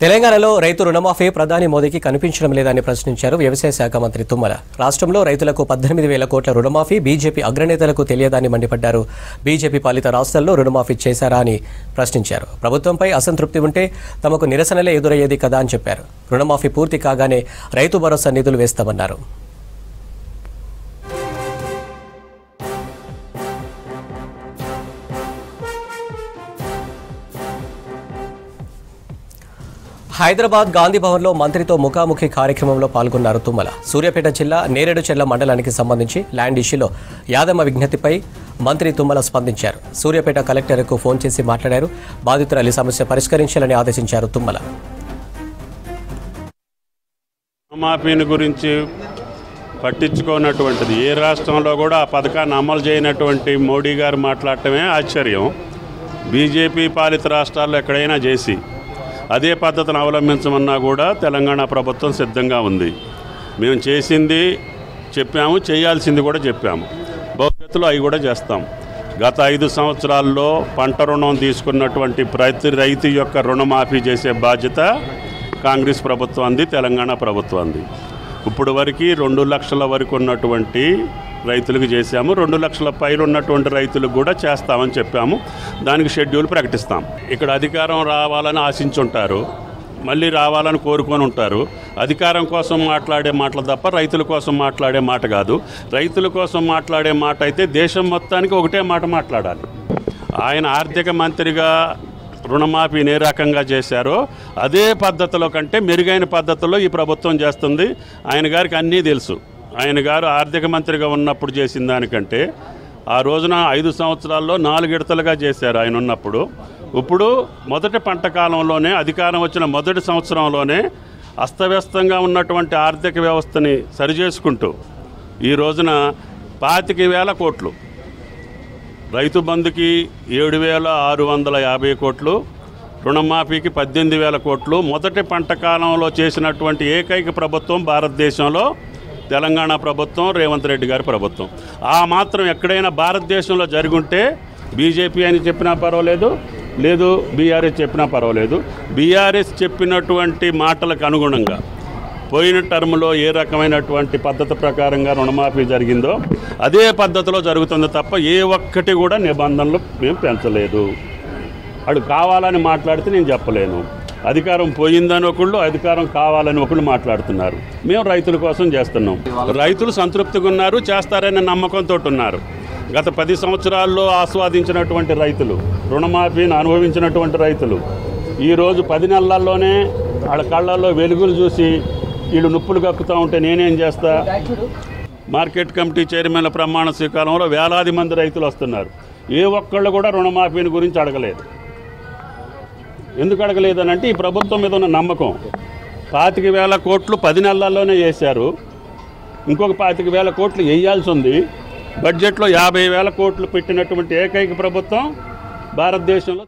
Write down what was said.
తెలంగాణలో రైతు రుణమాఫీ ప్రధాని మోదీకి కనిపించడం లేదని ప్రశ్నించారు వ్యవసాయ శాఖ మంత్రి తుమ్మల. రాష్ట్రంలో రైతులకు 18,000 కోట్ల రుణమాఫీ బీజేపీ అగ్రనేతలకు తెలియదని మండిపడ్డారు. బీజేపీ పాలిత రాష్ట్రాల్లో రుణమాఫీ చేశారా అని ప్రశ్నించారు. ప్రభుత్వంపై అసంతృప్తి ఉంటే తమకు నిరసనలే ఎదురయ్యేది కదా అని చెప్పారు. రుణమాఫీ పూర్తి కాగానే రైతు భరోసా నిధులు వేస్తామన్నారు. హైదరాబాద్ గాంధీ భవన్లో మంత్రితో ముఖాముఖి కార్యక్రమంలో పాల్గొన్నారు తుమ్మల. సూర్యాపేట జిల్లా నేరేడుచెర్ల మండలానికి సంబంధించి ల్యాండ్ ఇష్యూలో యాదమ్మ విజ్ఞప్తిపై మంత్రి తుమ్మల స్పందించారు. సూర్యాపేట కలెక్టర్కు ఫోన్ చేసి మాట్లాడారు. బాధితురాలి సమస్య పరిష్కరించాలని ఆదేశించారు తుమ్మల. రుణమాఫీని గురించి పట్టించుకోనటువంటిది ఏ రాష్ట్రంలో కూడా ఆ పథకాన్ని అమలు చేయనటువంటి మోడీ గారు మాట్లాడటమే ఆశ్చర్యం. బీజేపీ పాలిత రాష్ట్రాల్లో ఎక్కడైనా చేసి అదే పద్ధతిని అవలంబించమన్నా కూడా తెలంగాణ ప్రభుత్వం సిద్ధంగా ఉంది. మేము చేసింది చెప్పాము, చేయాల్సింది కూడా చెప్పాము. భవిష్యత్తులో అవి కూడా చేస్తాం. గత 5 సంవత్సరాల్లో పంట రుణం తీసుకున్నటువంటి ప్రతి రైతు యొక్క రుణమాఫీ చేసే బాధ్యత కాంగ్రెస్ ప్రభుత్వం అంది, తెలంగాణ ప్రభుత్వం అంది. ఇప్పుడు వరకు 2 లక్షల వరకు ఉన్నటువంటి రైతులకు చేశాము. 2 లక్షల పైన ఉన్నటువంటి రైతులకు కూడా చేస్తామని చెప్పాము. దానికి షెడ్యూల్ ప్రకటిస్తాం. ఇక్కడ అధికారం రావాలని ఆశించుంటారు, మళ్ళీ రావాలని కోరుకొని ఉంటారు. అధికారం కోసం మాట్లాడే మాటలు తప్ప రైతుల కోసం మాట్లాడే మాట కాదు. రైతుల కోసం మాట్లాడే మాట అయితే దేశం మొత్తానికి ఒకటే మాట మాట్లాడాలి. ఆయన ఆర్థిక మంత్రిగా రుణమాఫీని ఏ రకంగా చేశారో అదే పద్ధతిలో కంటే మెరుగైన పద్ధతిలో ఈ ప్రభుత్వం చేస్తుంది. ఆయన గారికి అన్నీ తెలుసు. ఆయన గారు ఆర్థిక మంత్రిగా ఉన్నప్పుడు చేసిన దానికంటే ఆ రోజున 5 సంవత్సరాల్లో 4 విడతలుగా చేశారు ఆయన ఉన్నప్పుడు. ఇప్పుడు మొదటి పంట కాలంలోనే అధికారం వచ్చిన మొదటి సంవత్సరంలోనే అస్తవ్యస్తంగా ఉన్నటువంటి ఆర్థిక వ్యవస్థని సరిచేసుకుంటూ ఈ రోజున 25,000 కోట్లు, రైతు బంధుకి 7,650 కోట్లు, రుణమాఫీకి 18,000 కోట్లు మొదటి పంట కాలంలో చేసినటువంటి ఏకైక ప్రభుత్వం భారతదేశంలో తెలంగాణ ప్రభుత్వం, రేవంత్ రెడ్డి గారి ప్రభుత్వం. ఆ మాత్రం ఎక్కడైనా భారతదేశంలో జరుగుంటే బీజేపీ అని చెప్పినా పర్వాలేదు, లేదు బీఆర్ఎస్ చెప్పినా పర్వాలేదు. బీఆర్ఎస్ చెప్పినటువంటి మాటలకు అనుగుణంగా పోయిన టర్మ్లో ఏ రకమైనటువంటి పద్ధతి ప్రకారంగా రుణమాఫీ జరిగిందో అదే పద్ధతిలో జరుగుతుంది తప్ప ఏ ఒక్కటి కూడా నిబంధనలు మేము పెంచలేదు. అడు కావాలని మాట్లాడితే నేను చెప్పలేను. అధికారం పోయిందని ఒకళ్ళు, అధికారం కావాలని ఒకళ్ళు మాట్లాడుతున్నారు. మేము రైతుల కోసం చేస్తున్నాం. రైతులు సంతృప్తిగా ఉన్నారు, చేస్తారనే నమ్మకంతో ఉన్నారు. గత 10 సంవత్సరాల్లో ఆస్వాదించినటువంటి రైతులు, రుణమాఫీని అనుభవించినటువంటి రైతులు ఈరోజు 10 నెలల్లోనే వాళ్ళ కళ్ళల్లో వెలుగులు చూసి వీళ్ళు నొప్పులు కక్కుతూ ఉంటే నేనేం చేస్తా. మార్కెట్ కమిటీ చైర్మన్ల ప్రమాణ స్వీకారంలో వేలాది మంది రైతులు వస్తున్నారు. ఏ ఒక్కళ్ళు కూడా రుణమాఫీని గురించి అడగలేదు. ఎందుకు అడగలేదనంటే ఈ ప్రభుత్వం మీద ఉన్న నమ్మకం. 25,000 కోట్లు 10 నెలల్లోనే వేశారు. ఇంకొక 25,000 కోట్లు వేయాల్సి ఉంది. బడ్జెట్లో 50,000 కోట్లు పెట్టినటువంటి ఏకైక ప్రభుత్వం భారతదేశంలో